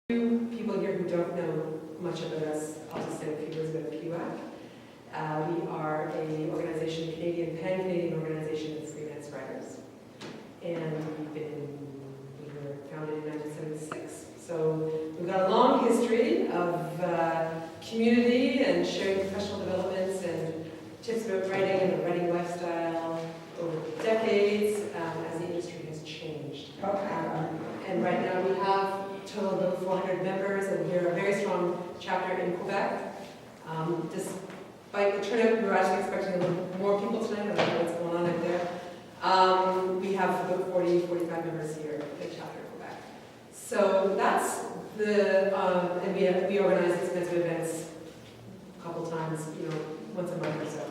People here who don't know much about us, I'll just say a few words about PWAC. We are an organization, pan-Canadian organization of freelance writers. And we were founded in 1976. So we've got a long history of community and sharing professional developments and tips about writing and the writing lifestyle over decades as the industry has changed. And right now we have a total of about 400 members, and we're a very strong chapter in Quebec. Despite the turnout, we were actually expecting a little more people tonight. I don't know what's going on out there. We have about 45 members here at the chapter in Quebec. So that's and we organize expensive events a couple times, once a month or so.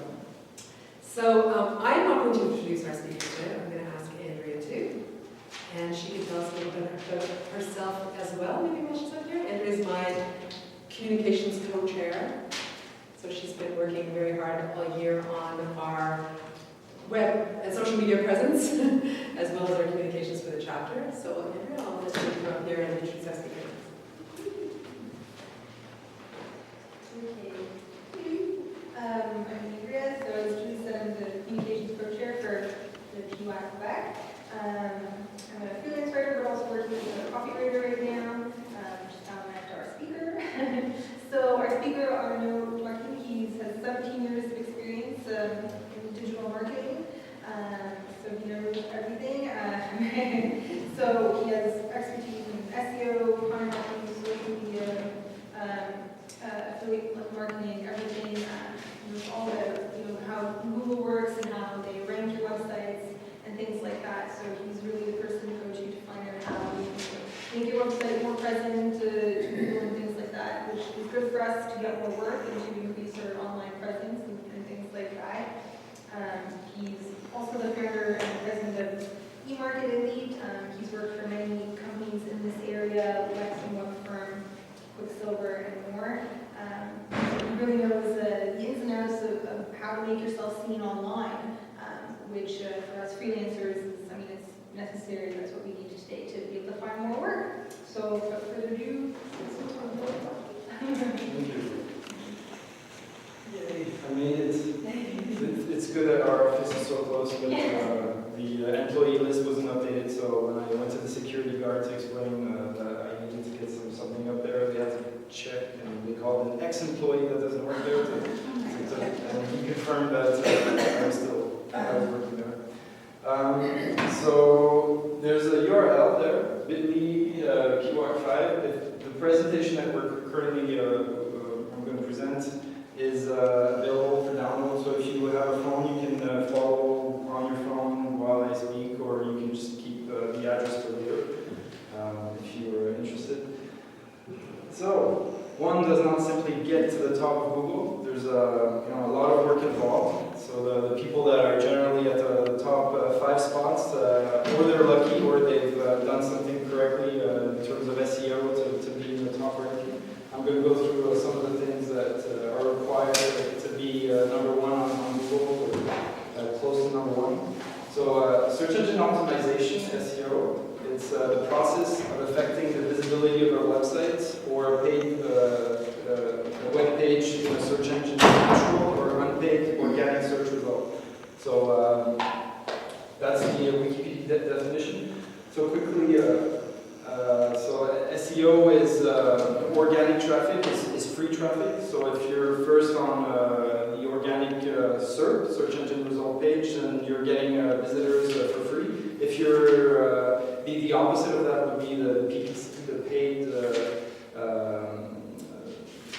So I'm not going to introduce our speaker today. I'm going to ask Andrea too. And she can tell us a little bit about herself as well, maybe while she's up here. Andrea is my communications co-chair. So she's been working very hard all year on our web and social media presence, as well as our communications for the chapter. So Andrea, I'll just take you up here and introduce our speaker. I'm Andrea, so as Julie said, I'm the communications co-chair for the PWAC Quebec. I'm a freelance writer, but also working as a copywriter right now. Just now met our speaker. So our speaker, Arnaud Joakim, he has 17 years of experience in digital marketing. So he knows everything. So he has expertise in SEO, content marketing, social media, affiliate marketing, everything. Knows all about how Google works and how they rank your websites and things like that. So he's really the person to go to find out how you can make your website more present to Google and things like that, which is good for us to get more work and to increase our online presence and things like that. He's also the founder and president of eMarket Elite. He's worked for many companies in this area, Westmount firm, Quicksilver, and more. He really knows the ins and outs of how to make yourself seen online, which for us freelancers is, it's necessary. That's what we need to today to be able to find more work. So without further ado, Thank you. Yay, I made it. It's good that our office is so close, but the employee list wasn't updated, so when I went to the security guard to explain that I needed to get something up there, they had to check, and they called an ex-employee that doesn't work there, and he confirmed that I was working there. So there's a URL there, bit.ly PWAC5. The presentation that we're currently I'm going to present is available for download. So if you have a phone, you can follow on your phone while I speak, or you can just keep the address for later if you are interested. So one does not simply get to the top of Google. There's a lot of work involved. So the people that are generally at the top 5 spots, or they're lucky, or they've done something correctly in terms of SEO to be in the top ranking. I'm going to go through some of the things that are required to be number 1 on Google, or close to number 1. So search engine optimization, SEO, it's the process of affecting the visibility of our websites or a web page in a search engine neutral or unpaid organic search result. So that's the Wikipedia definition. So quickly, so SEO is organic traffic, is free traffic. So if you're first on the organic SERP, search engine result page, then you're getting visitors for free. If you're the opposite of that would be the PPC, the paid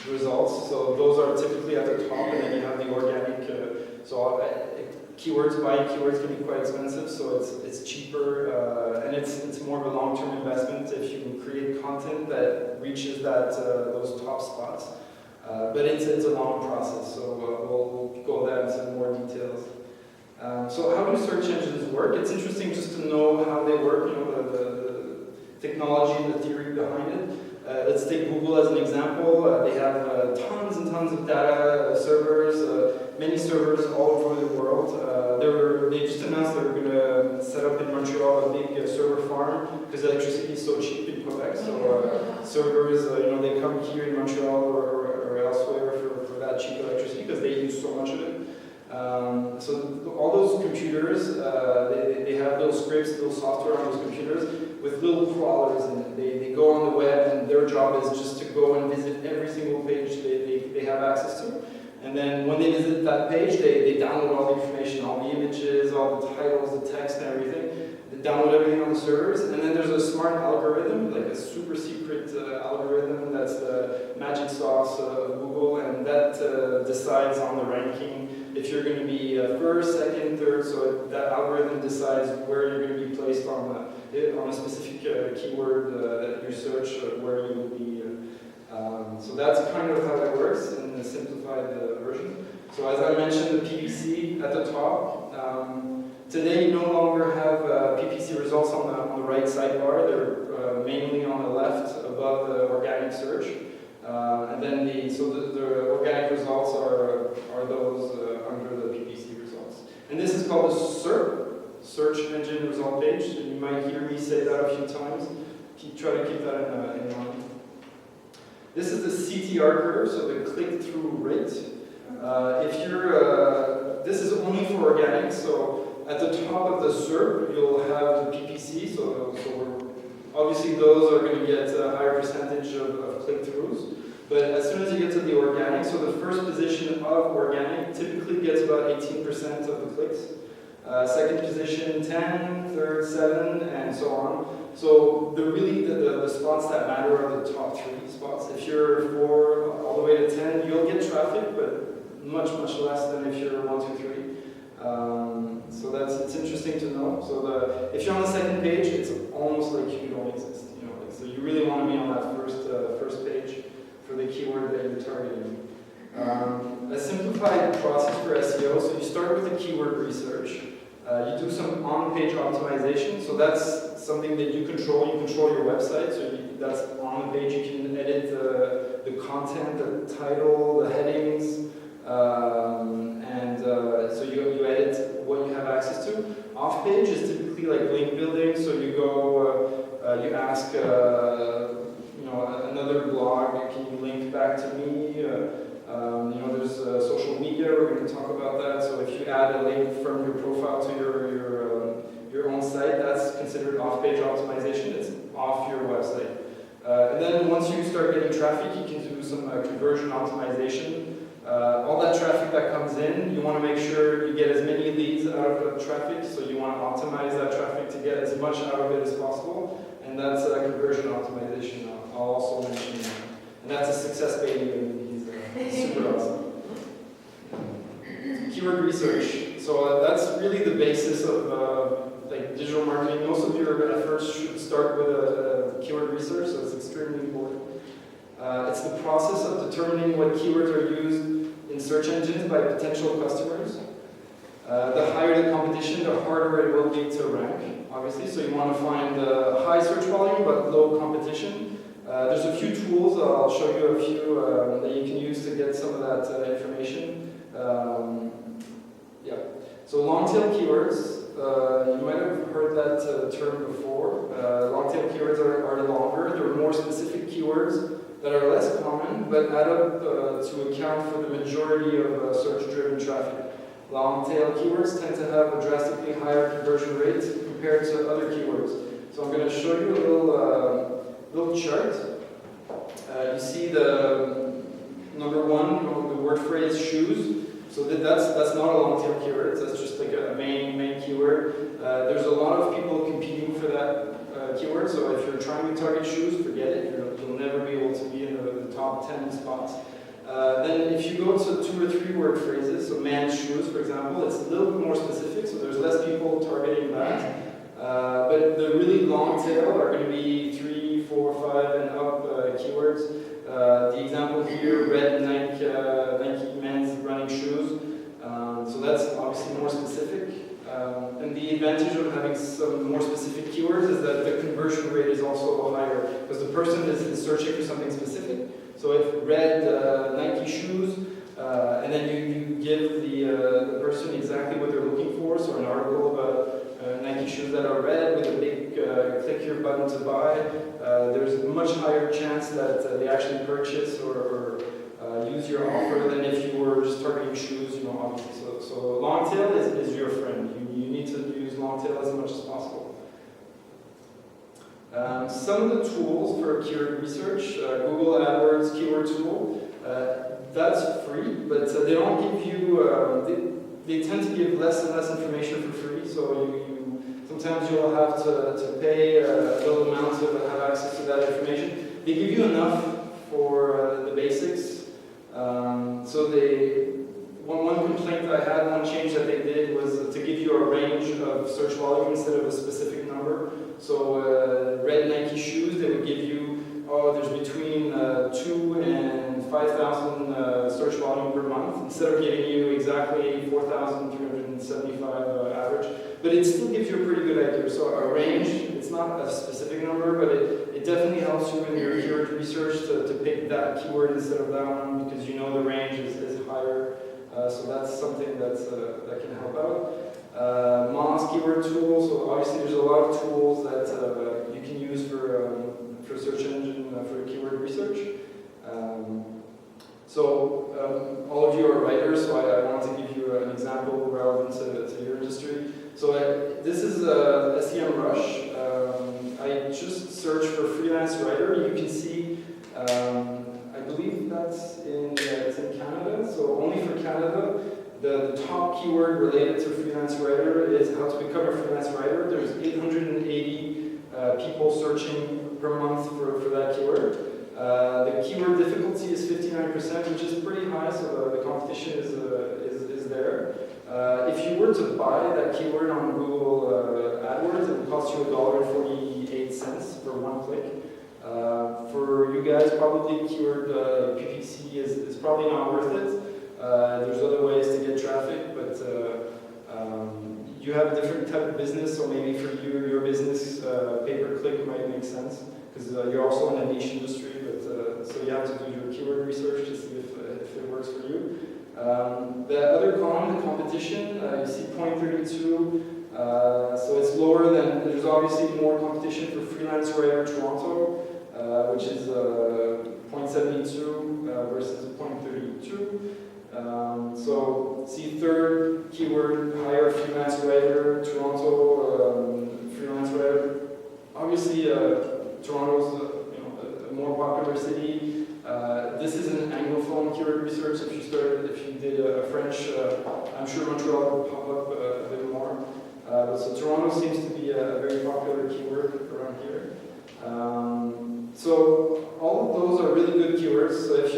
results. So those are typically at the top, and then you have the organic. Keywords, buying keywords can be quite expensive, so it's cheaper, and it's more of a long-term investment if you create content that reaches those top spots. But it's a long process, so we'll go into more details. So how do search engines work? It's interesting just to know how they work, the technology and the theory behind it. Let's take Google as an example. They have tons and tons of data servers, many servers all over the world. They just announced they were going to set up in Montreal a big server farm because electricity is so cheap in Quebec. So servers, they come here in Montreal or elsewhere for that cheap electricity because they use so much of it. So all those computers, they have little scripts, little software on those computers with little crawlers in it. They go on the web and their job is just to go and visit every single page they have access to. And then when they visit that page, they download all the information, all the images, all the titles, the text and everything. They download everything on the servers. And then there's a smart algorithm, like a super secret algorithm that's the magic sauce of Google, and that decides on the ranking if you're going to be first, second, third. So that algorithm decides where you're going to be placed on a specific keyword that you search, where you will be. So that's kind of how it works in the simplified version. So as I mentioned, the PPC at the top. Today you no longer have PPC results on the right sidebar. They're mainly on the left above the organic search. And then the organic results are those under the PPC results. And this is called a SERP, Search Engine Result Page. And you might hear me say that a few times. Try to keep that in mind. This is the CTR curve, so the click-through rate. This is only for organic, so at the top of the SERP, you'll have the PPC, so obviously those are going to get a higher percentage of click-throughs. But as soon as you get to the organic, so the first position of organic typically gets about 18% of the clicks. Second position, 10, third, 7, and so on. So the spots that matter are the top 3 spots. If you're 4 all the way to 10, you'll get traffic, but much, much less than if you're 1, 2, 3. So it's interesting to know. So if you're on the second page, it's almost like you don't exist. So you really want to be on that first page for the keyword that you're targeting. A simplified process for SEO. So you start with the keyword research. You do some on-page optimization, so that's something that you control. You control your website, so that's on the page. You can edit the content, the title, the headings, so you edit what you have access to. Off-page is typically like link building, so you go, you ask, another blog, can you link back to me? There's social media, we're going to talk about that. So if you add a link from your profile to your own site, that's considered off-page optimization. It's off your website. And then once you start getting traffic, you can do some conversion optimization. All that traffic that comes in, you want to make sure you get as many leads out of the traffic, so you want to optimize that traffic to get as much out of it as possible, and that's conversion optimization. I'll also mention that. And that's a success baby, and he's super awesome. Keyword research. So that's really the basis of digital marketing. Most of your efforts should start with a keyword research, so it's extremely important. It's the process of determining what keywords are used in search engines by potential customers. The higher the competition, the harder it will be to rank, obviously. So you want to find high search volume but low competition. There's a few tools, I'll show you a few that you can use to get some of that information. So long-tail keywords, you might have heard that term before. Long-tail keywords are longer, they're more specific keywords that are less common, but add up to account for the majority of search-driven traffic. Long-tail keywords tend to have a drastically higher conversion rate compared to other keywords. So I'm going to show you a little chart. You see the number 1, the word phrase shoes. So that's not a long-tail keyword. That's just like a main keyword. There's a lot of people competing for that keyword. So if you're trying to target shoes, forget it. You'll never be able to be in the top 10 spots. Then if you go to 2 or 3 word phrases, so man's shoes, for example, it's a little bit more specific. So there's less people targeting that. But the really long tail are going to be 3, 4, 5, and up keywords. The example here, red Nike men's running shoes. So that's obviously more specific. And the advantage of having some more specific keywords is that the conversion rate is also higher because the person is searching for something specific. So if red Nike shoes, and then you give the person exactly what they're looking for, so an article about Nike to buy, there's a much higher chance that they actually purchase or use your offer than if you were just targeting shoes, obviously. So long tail is your friend. You need to use long tail as much as possible. Some of the tools for keyword research, Google AdWords keyword tool, that's free, but they don't give you, they tend to give less and less information for free, so sometimes you'll have to pay a little amount to have access to that information. They give you enough for the basics. One complaint I had, one change that they did was to give you a range of search volume instead of a specific number. So red Nike shoes, they would give you, there's between 2 and 5,000 search volume per month, instead of giving you exactly 4,375 average. But it still gives you a pretty good idea. So a range, it's not a specific number, but it definitely helps you in your keyword research to pick that keyword instead of that one, because you know the range is higher. So that's something that can help out. Moz keyword tool, so obviously there's a lot of tools that you can use for search engine, for keyword research. All of you are writers, so I want to give you an example relevant to your industry. So this is SEMrush. I just searched for freelance writer. You can see, I believe that's it's in Canada, so only for Canada. The top keyword related to freelance writer is how to become a freelance writer. There's 880 people searching per month for that keyword. The keyword difficulty is 59%, which is pretty high, so the competition is there. If you were to buy that keyword on Google AdWords, it would cost you $1.48 for one click. For you guys, probably keyword PPC is probably not worth it. There's other ways to get traffic, but you have a different type of business, so maybe for you, your business, pay-per-click might make sense, because you're also in a niche industry, but so you have to do your keyword research to see if it works for you. The other column, the competition, you see 0.32, so it's lower than, there's obviously more competition for freelance writer Toronto, which is 0.72 versus 0.32. So see third keyword, hire freelance writer, Toronto freelance writer. Obviously, Toronto's a more popular city. This is an Anglophone keyword research. If you did a French, I'm sure Montreal would pop up a bit more. So Toronto seems to be a very popular keyword around here. So all of those are really good keywords. So if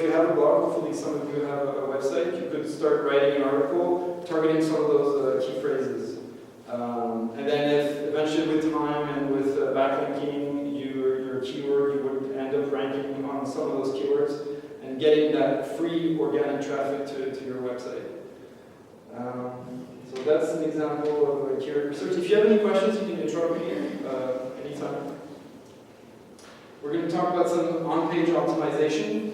you have a blog, hopefully some of you have a website, you could start writing an article targeting some of those key phrases. And then if eventually with time and with backlinking your keyword, you would end up ranking on some of those keywords and getting that free organic traffic to your website. So that's an example of keyword research. If you have any questions, you can interrupt me anytime. We're going to talk about some on-page optimization.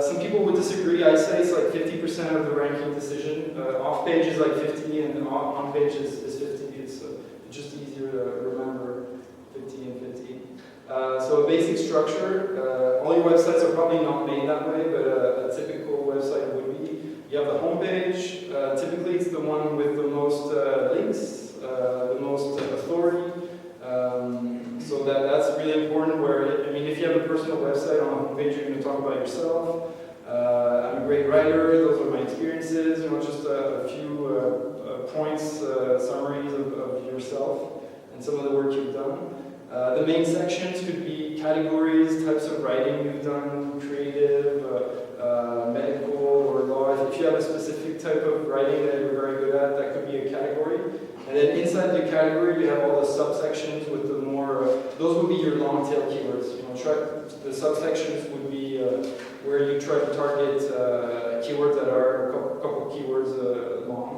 Some people would disagree. I say it's like 50% of the ranking decision. Off-page is like 50 and on-page is 50. It's just easier to remember 50 and 50. So a basic structure. All your websites are probably not made that way, but a typical website would be. You have the homepage. Typically it's the one with the most links, the most authority. So that's really important where, if you have a personal website on the homepage, you're going to talk about yourself. I'm a great writer, those are my experiences, just a few points, summaries of yourself and some of the work you've done. The main sections could be categories, types of writing you've done, creative, medical, or law. If you have a specific type of writing that you're very good at, that could be a category. And then inside the category, you have all the subsections with the more, those would be your long tail keywords. The subsections would be where you try to target keywords that are a couple keywords long,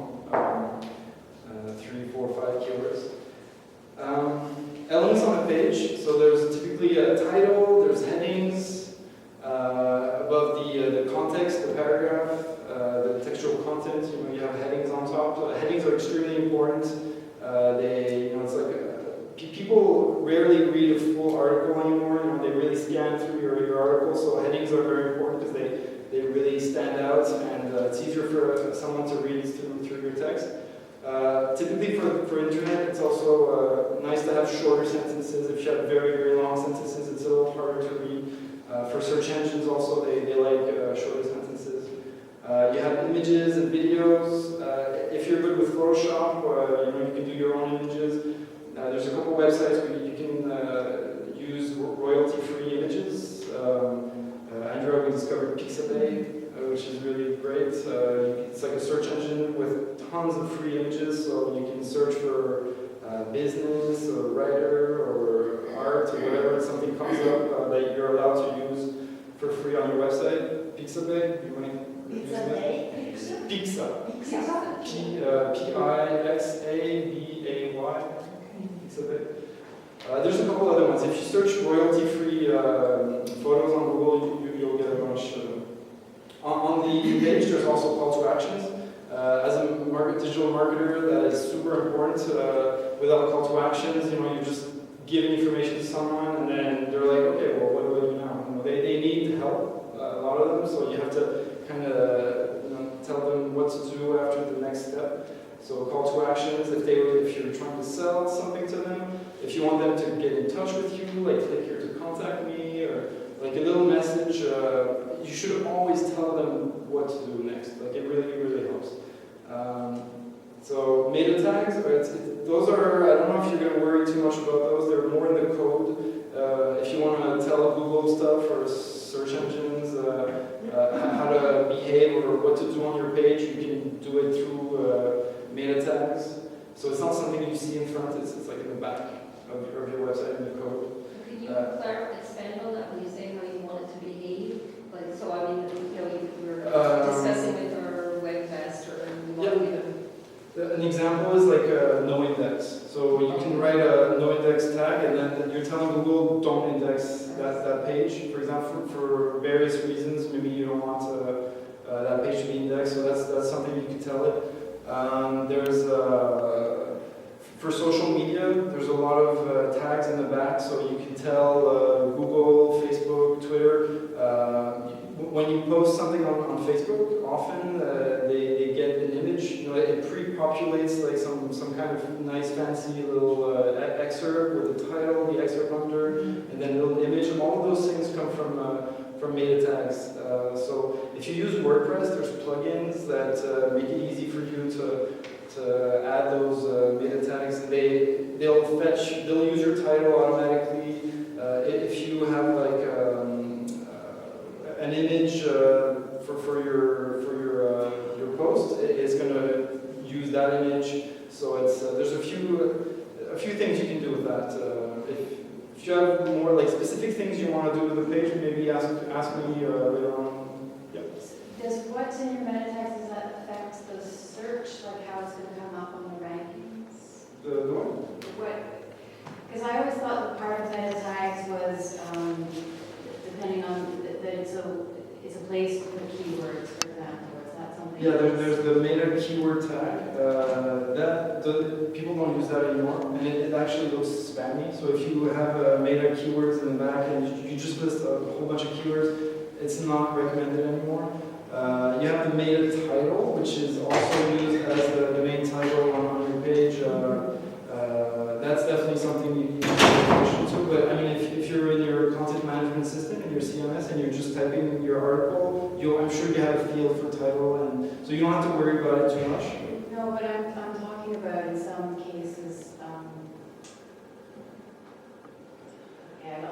3, 4, 5 keywords. Elements on a page, so there's typically a title, there's headings, above the context, the paragraph, the textual content, you have headings on top. So headings are extremely important. It's like people rarely read a scan through your article. So headings are very important because they really stand out, and it's easier for someone to read through your text. Typically for internet, it's also nice to have shorter sentences. If you have very, very long sentences, it's a little harder to read. For search engines also, they like shorter sentences. You have images and videos. If you're good with Photoshop, you can do your own images. There's a couple websites where you can use royalty-free images. Andrew, we discovered Pixabay, which is really great. It's like a search engine with tons of free images, so you can search for business or writer or art or whatever. Something comes up that you're allowed to use for free on your website. Pixabay, you want to use that? Pixa. P-I-X-A-B-A-Y. Pixabay. There's a couple other ones. If you search royalty-free photos on Google, you'll get a bunch. On the page, there's also call to actions. As a digital marketer, that is super important. Without call to actions, you just give information to someone, and then they're like, okay, well, what do I do now? They need help, a lot of them, so you have to kind of tell them what to do after the next step. So call to actions, if you're trying to sell something to them, if you want them to get in touch with you, like click here to contact me, or like a little message, you should always tell them what to do next. Like it really, really helps. So meta tags, those are, I don't know if you're going to worry too much about those, they're more in the code. If you want to tell Google stuff or search engines how to behave or what to do on your page, you can do it through meta tags. So it's not something you see in front, it's like in the back of your website in the code. Could you expand on that when you say how you want it to behave? Like, so I mean, you were discussing with our web test, or you want to give an example is like a no index. So you can write a no index tag, and then you're telling Google don't index that page. For example, for various reasons, maybe you don't want that page to be indexed. So that's something you can tell it. There's for social media, there's a lot of tags in the back, so you can tell Google, Facebook, Twitter. When you post something on Facebook, often they get an image. It pre-populates like some kind of nice, fancy little excerpt with the title, the excerpt number, and then a little image. All of those things come from meta tags. So if you use WordPress, there's plugins that make it easy for you to add those meta tags. They'll use your title automatically. If you have like an image for your post, it's going to use that image. So there's a few things you can do with that. If you have more like specific things you want to do with the page, maybe ask me later on. Yeah. Does what's in your meta tags, does that affect the search, like how it's going to come up on the rankings? The one? Because I always thought the part of meta tags was depending on that it's a place to put keywords, for example. Is that something? Yeah, there's the meta keyword tag. People don't use that anymore, and it actually looks spammy. So if you have meta keywords in the back and you just list a whole bunch of keywords, it's not recommended anymore. You have the meta title, which is also used as the main title on your page. That's definitely something you need to pay attention to. But I mean, if you're in your content management system in your CMS and you're just typing your article, I'm sure you have a field for title, and so you don't have to worry about it too much. No, but I'm talking about in some cases.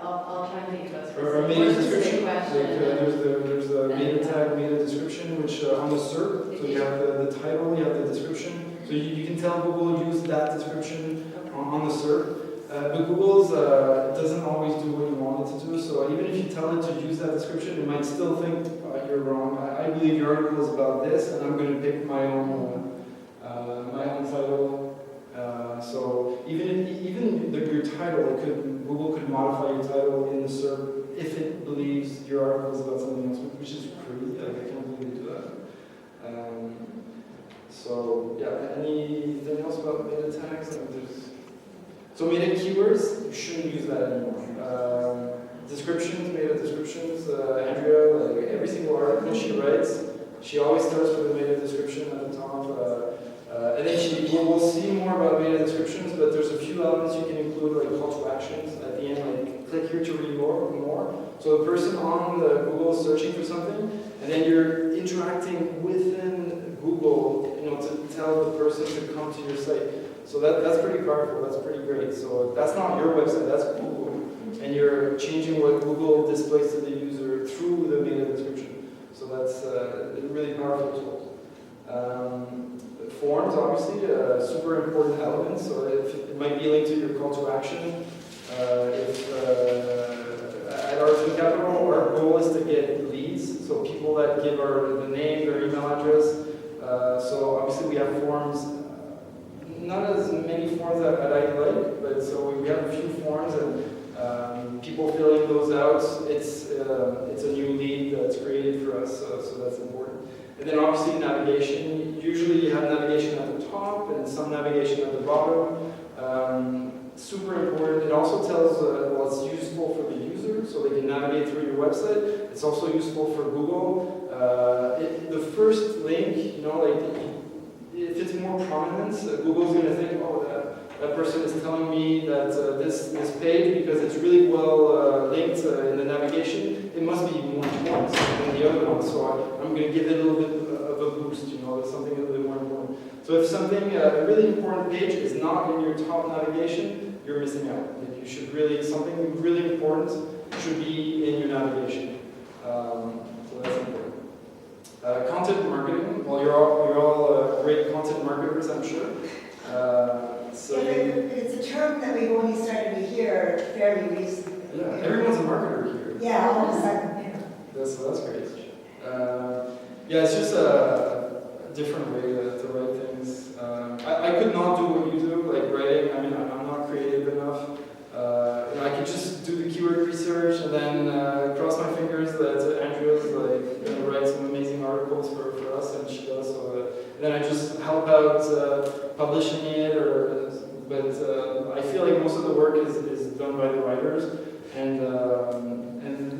I'll try and think about it. Or a meta description. There's the meta tag, meta description, which on the SERP, so you have the title, you have the description. So you can tell Google use that description on the SERP. But Google's doesn't always do what you want it to do. So even if you tell it to use that description, it might still think you're wrong. I believe your article is about this, and I'm going to pick my own title. So even your title, Google could modify your title in the SERP if it believes your article is about something else, which is crazy. I can't believe they do that. So yeah, anything else about meta tags? So meta keywords, you shouldn't use that anymore. Descriptions, meta descriptions, Andrea, like every single article she writes, she always starts with a meta description at the top. And then we'll see more about meta descriptions, but there's a few elements you can include, like call to actions at the end, like click here to read more. So the person on the Google is searching for something, and then you're interacting within Google, to tell the person to come to your site. So that's pretty powerful, that's pretty great. So that's not your website, that's Google. And you're changing what Google displays to the user through the meta description. So that's a really powerful tool. Forms, obviously, super important element. So it might be linked to your call to action. At our Team Capital, our goal is to get leads, so people that give the name, their email address. So obviously we have forms, not as many forms that I'd like, but so we have a few forms, and people filling those out, it's a new lead that's created for us, so that's important. And then obviously navigation. Usually you have navigation at the top and some navigation at the bottom. Super important. It also tells what's useful for the user, so they can navigate through your website. It's also useful for Google. The first link, if it's more prominent, Google's going to think, oh, that person is telling me that this page, because it's really well linked in the navigation, it must be more important than the other one. So I'm going to give it a little bit of a boost, something a little bit more important. So if something, a really important page is not in your top navigation, you're missing out. Like you should something really important should be in your navigation. So that's important. Content marketing. Well, you're all great content marketers, I'm sure. It's a term that we've only started to hear fairly recently. Yeah, everyone's a marketer here. Yeah, all of a sudden. Yeah. That's great. It's just a different way to write things. I could not do what you do, like writing. I mean, I'm not creative enough. I could just do the keyword research and then cross my fingers that Andrea's going to write some amazing articles for us, and she does. So then I just help out publishing it, but I feel like most of the work is done by the writers, and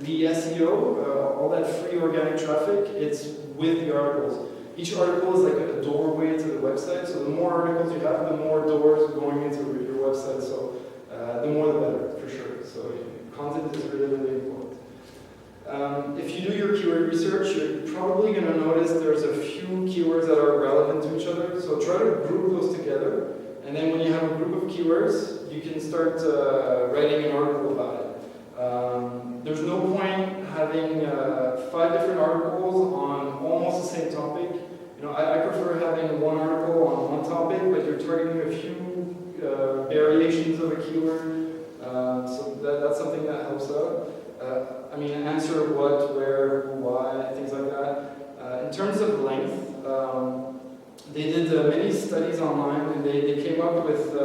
the SEO, all that free organic traffic, it's with the articles. Each article is like a doorway to the website, so the more articles you have, the more doors going into your website, so the more the better, for sure. So content is really, really important. If you do your keyword research, you're probably going to notice there's a few keywords that are relevant to each other, so try to group those together, and then when you have a group of keywords, you can start writing an article about it. There's no point having 5 different articles on almost the same topic. I prefer having one article on one topic, but you're targeting a few variations of a keyword. So that's something that helps out. Answer what, where, who, why, things like that. In terms of length, they did many studies online, and they came up with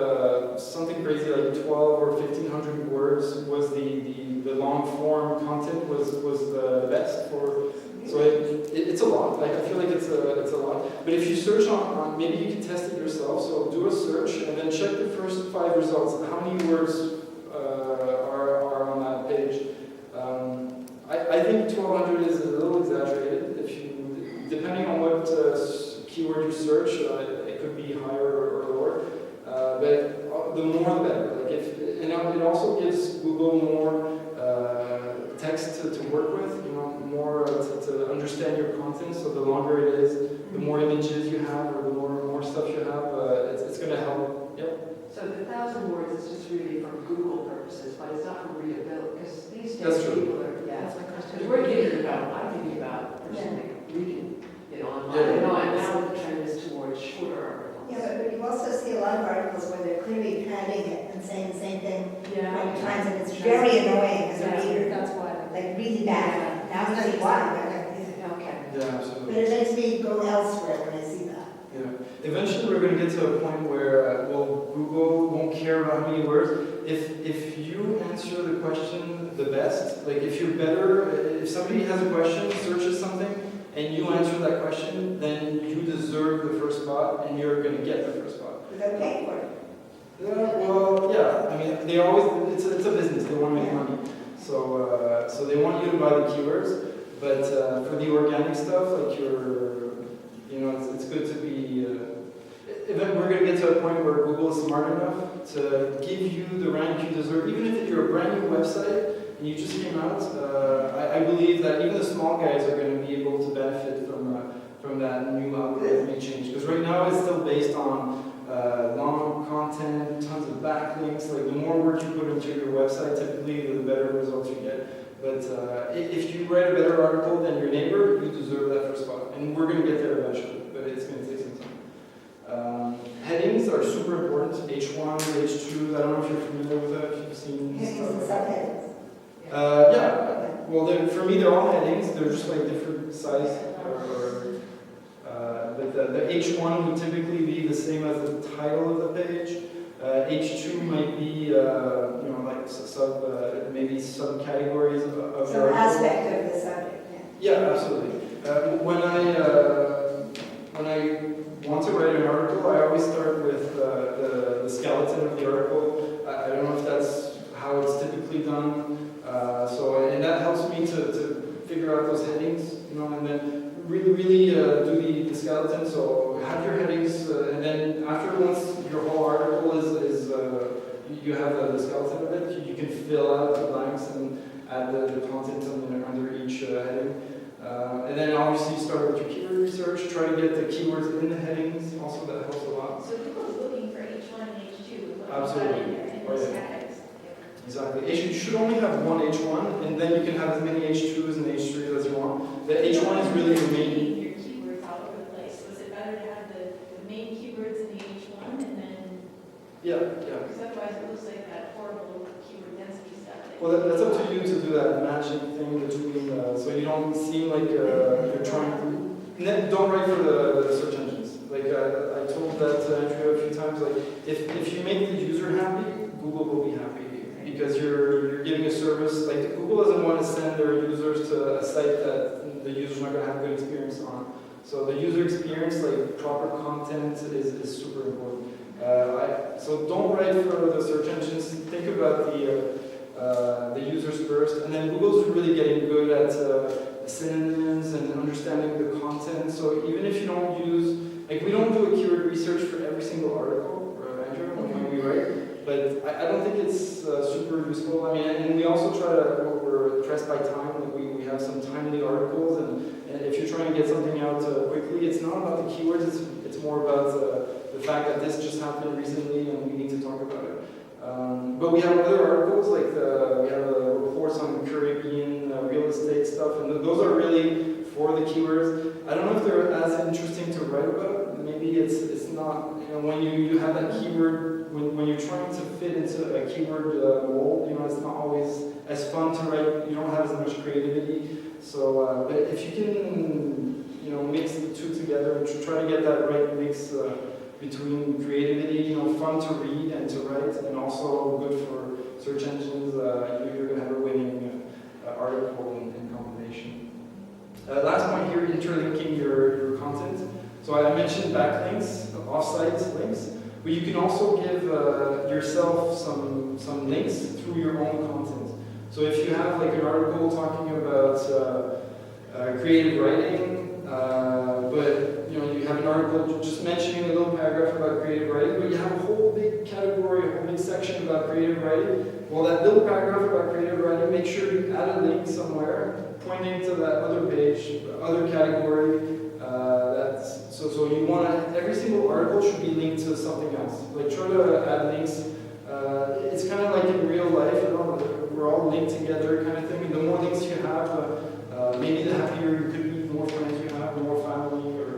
something crazy like 12 or 1,500 words was the long form content was the best for. So it's a lot. Like I feel like it's a lot. But if you search on maybe you can test it yourself. So do a search and then check the first 5 results. How many words are on that page? I think 1,200 is a little exaggerated. Depending on what keyword you search, it could be higher or lower. But the more the better. It also gives Google more text to work with, more to understand your content. So the longer it is, the more images you have, or the more stuff you have, it's going to help. Yep. So the 1,000 words is just really for Google purposes, but it's not for readability, because these That's days true. people are, That's my question. because I'm thinking about personally reading it online. And now the trend is towards shorter articles. Yeah, but you also see a lot of articles where they're clearly padding it and saying the same thing many times, and it's very annoying as a reader. That's why. Like really bad. Now I see why, but Okay. Yeah, absolutely. it makes me go elsewhere when I see that. Yeah. Eventually, we're going to get to a point where Google won't care about how many words. If you answer the question the best, like if you're better, if somebody has a question, searches something, and you answer that question, then you deserve the first spot, and you're going to get the first spot. Without paying for it. Yeah, well, yeah. I mean, they always it's a business. They want to make money. So they want you to buy the keywords, but for the organic stuff, like it's good to be. We're going to get to a point where Google is smart enough to give you the rank you deserve, even if you're a brand new website and you just came out. I believe that even the small guys are going to be able to benefit from that new algorithmic change, because right now it's still based on long content, tons of backlinks. Like the more work you put into your website, typically the better results you get. But if you write a better article than your neighbor, you deserve that first spot. And we're going to get there eventually, but it's going to take some time. Headings are super important. H1, H2. I don't know if you're familiar with that. If you've seen Headings stuff and like that. subheadings. Yeah. Well, for me, they're all headings. They're just like different size. But the H1 would typically be the same as the title of the page. H2 might be, like maybe subcategories of the Some article. aspect of the subject, yeah. Yeah, absolutely. When I want to write an article, I always start with the skeleton of the article. I don't know if that's how it's typically done. And that helps me to figure out those headings, and then really do the skeleton. So have your headings, and then once your whole article is you have the skeleton of it, you can fill out the blanks and add the content under each heading. And then obviously start with your keyword research, try to get the keywords in the headings, also that helps a lot. So Google's looking for H1 and H2. Absolutely. In Oh, those yeah. tags. Exactly. You should only have one H1, and then you can have as many H2s and H3s as you want. The H1 is really your main. Your keywords all over the place. Was it better to have the main keywords in the H1 and then, Yeah. because otherwise it looks like that horrible keyword density stuff. Well, that's up to you to do that magic thing between, so you don't seem like you're trying to. And then don't write for the search engines. Like I told that to Andrea a few times. Like if you make the user happy, Google will be happy because you're giving a service. Like Google doesn't want to send their users to a site that the user's not going to have a good experience on. So the user experience, like proper content, is super important. So don't write for the search engines. Think about the users first, and then Google's really getting good at synonyms and understanding the content. So even if you don't use, like we don't do a keyword research for every single article, Andrew, when we write, but I don't think it's super useful. I mean, and we also try to, we're pressed by time, like we have some timely articles, and if you're trying to get something out quickly, it's not about the keywords, it's more about the fact that this just happened recently and we need to talk about it. But we have other articles, like we have reports on Caribbean real estate stuff, and those are really for the keywords. I don't know if they're as interesting to write about. Maybe it's not, when you have that keyword, when you're trying to fit into a keyword mold, it's not always as fun to write. You don't have as much creativity. So, but if you can, mix the two together and try to get that right mix between creativity, fun to read and to write, and also good for search engines, you're going to have a winning article in combination. Last point here, interlinking your content. So I mentioned backlinks, off-site links, but you can also give yourself some links through your own content. So if you have like an article talking about creative writing, but you have an article just mentioning a little paragraph about creative writing, but you have a whole big category, a whole big section about creative writing. Well, that little paragraph about creative writing, make sure you add a link somewhere pointing to that other page, other category. So you want to, every single article should be linked to something else. Like try to add links. It's kind of like in real life, we're all linked together kind of thing. And the more links you have, maybe the happier you could be, the more friends you have, the more family or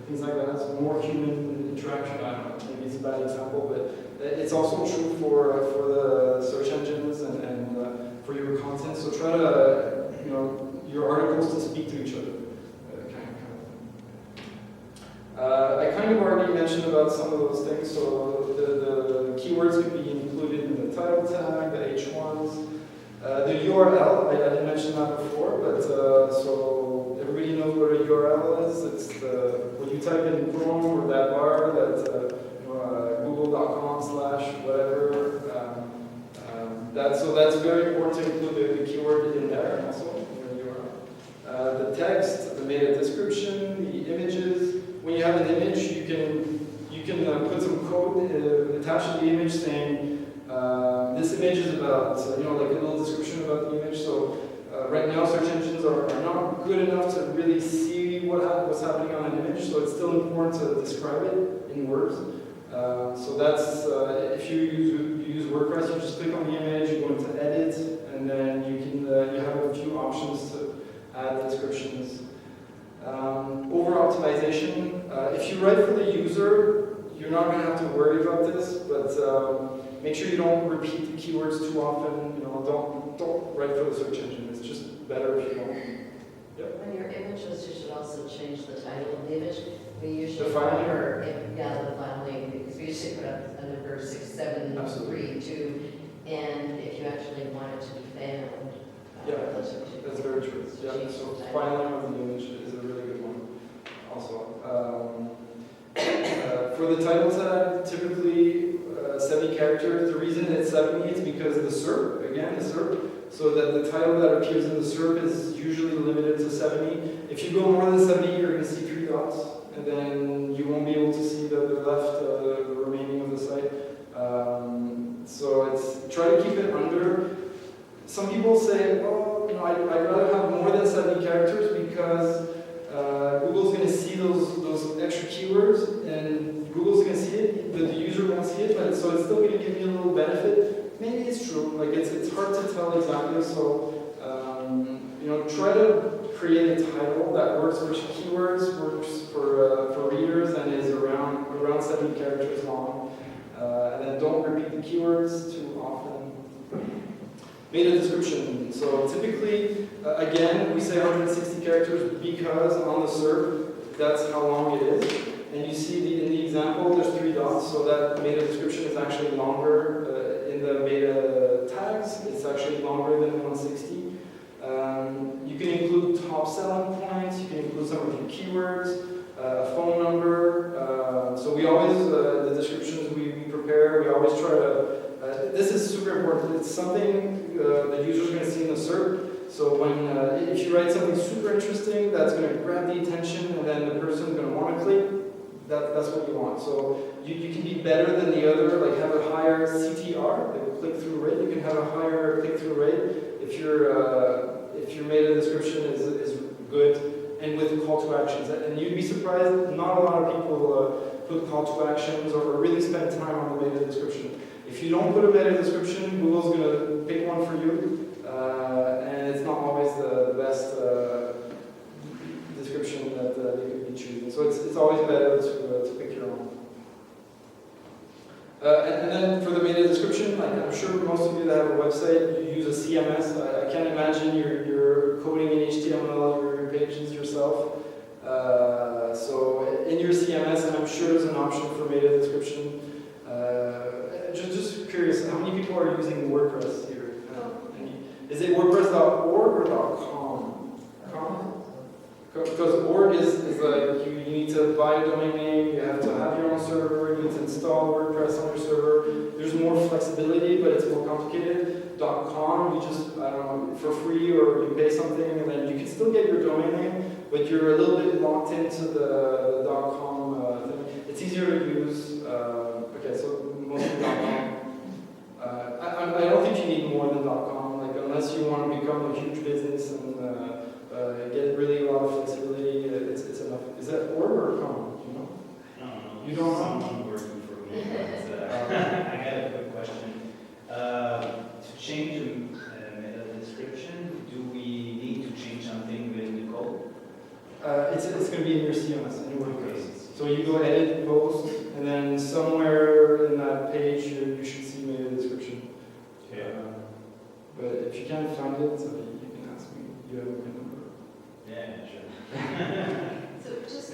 things like that. So more human interaction. I don't know, maybe it's a bad example, but it's also true for the search engines and for your content. So try to, your articles to speak to each other. I kind of already mentioned about some of those things. So the keywords could be included in the title tag, the H1s. The URL, I didn't mention that before, but so everybody knows what a URL is. It's when you type in Chrome or that bar, that google.com/whatever. So that's very important to include the keyword text, the meta description, the images. When you have an image, you can put some code attached to the image saying this image is about, like a little description about the image. So right now, search engines are not good enough to really see what's happening on an image. So it's still important to describe it in words. So that's if you use WordPress, you just click on the image, you go into edit, and then you have a few options to add descriptions. Over optimization, if you write for the user, you're not going to have to worry about this, but make sure you don't repeat the keywords too often. Don't write for the search engine. It's just better if you don't. Yep. When your images, you should also change the title of the image. We usually The file name? the file name, because we usually put up a number 6732, and if you actually want it to be found. Yeah, that's very true. Yeah, so file name of the image is a really good one also. For the title tag, typically 70 characters. The reason it's 70 is because the SERP, again, the SERP, so that the title that appears in the SERP is usually limited to 70. If you go more than 70, you're going to see 3 dots, and then you won't be able to see the remaining of the site. So try to keep it under. Some people say, well, I'd rather have more than 70 characters because Google's going to see those extra keywords, and Google's going to see it, but the user won't see it, so it's still going to give me a little benefit. Maybe it's true. Like it's hard to tell exactly. So try to create a title that works for keywords, works for readers, and is around 70 characters long. And then don't repeat the keywords too often. Meta description. So typically, again, we say 160 characters because on the SERP, that's how long it is. And you see in the example, there's 3 dots, so that meta description is actually longer. In the meta tags, it's actually longer than 160. You can include top selling points, you can include some of your keywords, a phone number. So we always, the descriptions we prepare, we always try to, this is super important. It's something the user's going to see in the SERP. So if you write something super interesting, that's going to grab the attention, and then the person's going to want to click, that's what you want. So you can be better than the other, like have a higher CTR, like click-through rate. You can have a higher click-through rate if your meta description is good and with call to actions. And you'd be surprised, not a lot of people put call to actions or really spend time on the meta description. If you don't put a meta description, Google's going to pick one for you, and it's not always the best description that they could be choosing. So it's always better to pick your own. And then for the meta description, like I'm sure most of you that have a website, you use a CMS. I can't imagine you're coding in HTML your pages yourself. So in your CMS, and I'm sure there's an option for meta description. Just curious, how many people are using WordPress here? Is it WordPress.org or .com? Because org is like you need to buy a domain name, you have to have your own server, you need to install WordPress on your server. There's more flexibility, but it's more complicated. .com, you just, I don't know, for free or you pay something, and then you can still get your domain name, but you're a little bit locked into the .com thing. It's easier to use. Okay, so mostly .com. I don't think you need more than .com, like unless you want to become a huge business and get really a lot of flexibility. It's enough. Is that org or com? Do you know? I don't know. You don't know? Someone working for me. But, I got a quick question. To change the meta description, do we need to change something within the code? It's going to be in your CMS, in your WordPress. So you go edit, post, and then somewhere in that page you should see meta description. Yeah. But if you can't find it, you can ask me. You have my number. Yeah, sure. So just